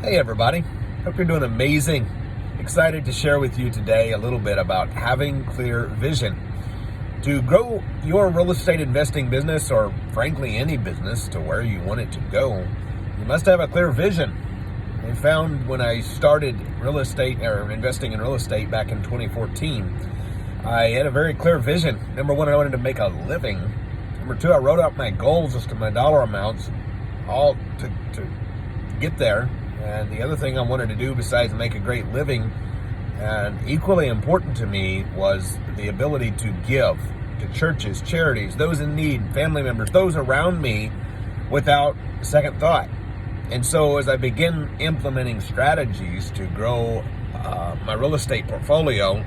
Hey everybody, hope you're doing amazing. Excited to share with you today a little bit about having clear vision. To grow your real estate investing business, or frankly any business, to where you want it to go, you must have a clear vision. I found when I started real estate or investing in real estate back in 2014, I had a very clear vision. Number one, I wanted to make a living. Number two, I wrote out my goals as to my dollar amounts, all to get there. And the other thing I wanted to do besides make a great living, and equally important to me, was the ability to give to churches, charities, those in need, family members, those around me, without second thought. And so as I begin implementing strategies to grow my real estate portfolio,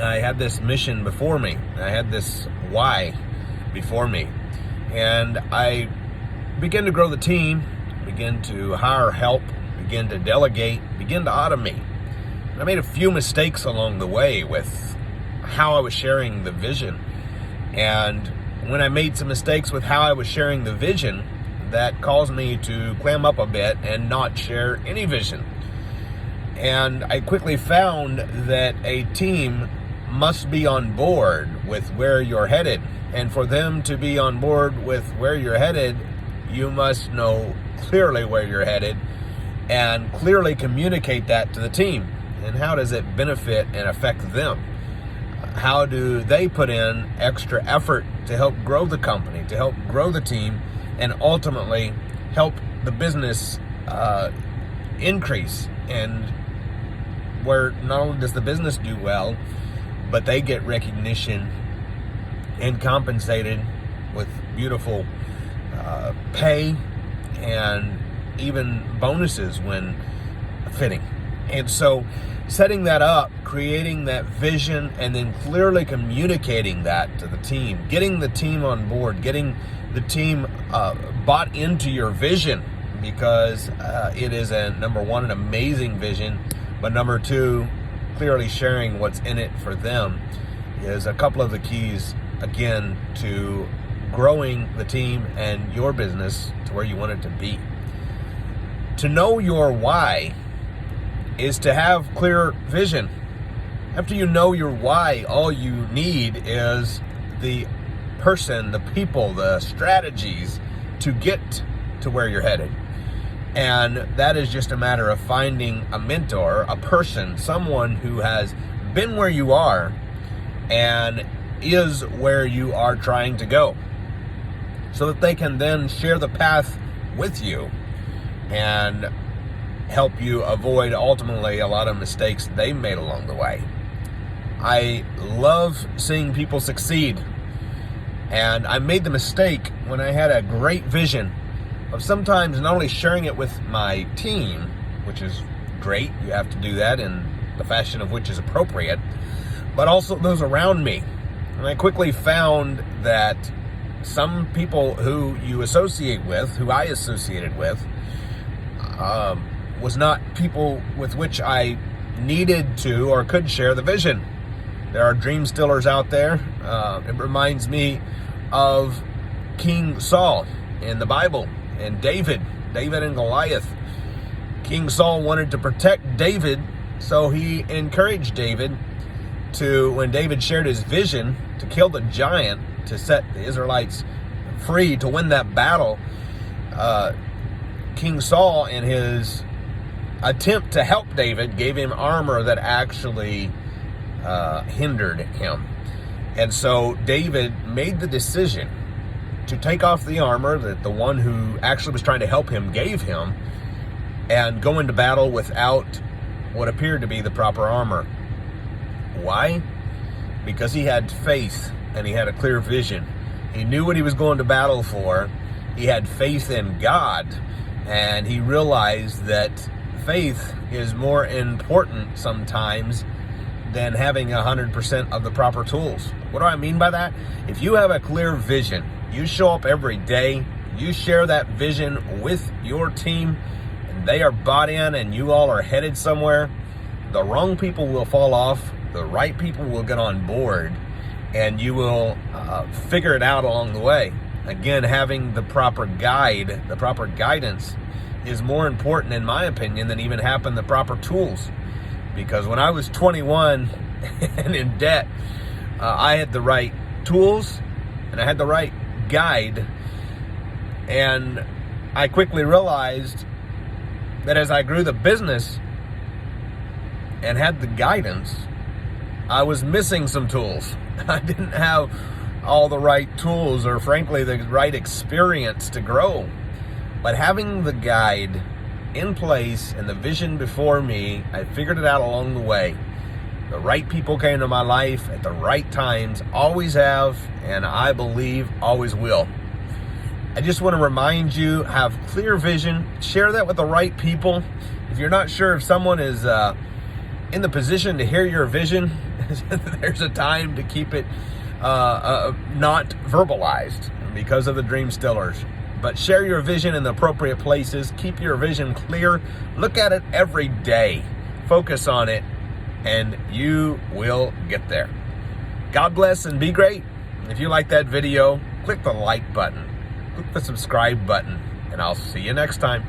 I had this mission before me. I had this why before me. And I began to grow the team, begin to hire help, begin to delegate, begin to automate. And I made a few mistakes along the way with how I was sharing the vision. And when I made some mistakes with how I was sharing the vision, that caused me to clam up a bit and not share any vision. And I quickly found that a team must be on board with where you're headed. And for them to be on board with where you're headed, you must know clearly where you're headed and clearly communicate that to the team. And how does it benefit and affect them? How do they put in extra effort to help grow the company, to help grow the team, and ultimately help the business increase? And where not only does the business do well, but they get recognition and compensated with beautiful pay and even bonuses when fitting. And so setting that up, creating that vision, and then clearly communicating that to the team, getting the team on board, getting the team bought into your vision, because it is, number one, an amazing vision, but number two, clearly sharing what's in it for them is a couple of the keys, again, to growing the team and your business to where you want it to be. To know your why is to have clear vision. After you know your why, all you need is the person, the people, the strategies to get to where you're headed. And that is just a matter of finding a mentor, a person, someone who has been where you are and is where you are trying to go, so that they can then share the path with you and help you avoid ultimately a lot of mistakes they made along the way. I love seeing people succeed, and I made the mistake when I had a great vision of sometimes not only sharing it with my team, which is great, you have to do that in the fashion of which is appropriate, but also those around me. And I quickly found that some people who you associate with, who I associated with, was not people with which I needed to or could share the vision. There are dream stealers out there. It reminds me of King Saul in the Bible, and David and Goliath. King Saul wanted to protect David, so he encouraged David to, when David shared his vision to kill the giant, to set the Israelites free, to win that battle, King Saul, in his attempt to help David, gave him armor that actually hindered him. And so David made the decision to take off the armor that the one who actually was trying to help him gave him, and go into battle without what appeared to be the proper armor. Why? Because he had faith and he had a clear vision. He knew what he was going to battle for. He had faith in God, and he realized that faith is more important sometimes than having 100% of the proper tools. What do I mean by that? If you have a clear vision, you show up every day, you share that vision with your team, and they are bought in and you all are headed somewhere, the wrong people will fall off, the right people will get on board, and you will figure it out along the way. Again, having the proper guide, the proper guidance is more important, in my opinion, than even having the proper tools. Because when I was 21 and in debt, I had the right tools and I had the right guide. And I quickly realized that as I grew the business and had the guidance, I was missing some tools. I didn't have all the right tools, or frankly, the right experience to grow. But having the guide in place and the vision before me, I figured it out along the way. The right people came to my life at the right times, always have, and I believe always will. I just want to remind you, have clear vision, share that with the right people. If you're not sure if someone is in the position to hear your vision, there's a time to keep it not verbalized because of the dream stillers. But share your vision in the appropriate places. Keep your vision clear. Look at it every day. Focus on it, and you will get there. God bless and be great. If you like that video, click the like button. Click the subscribe button, and I'll see you next time.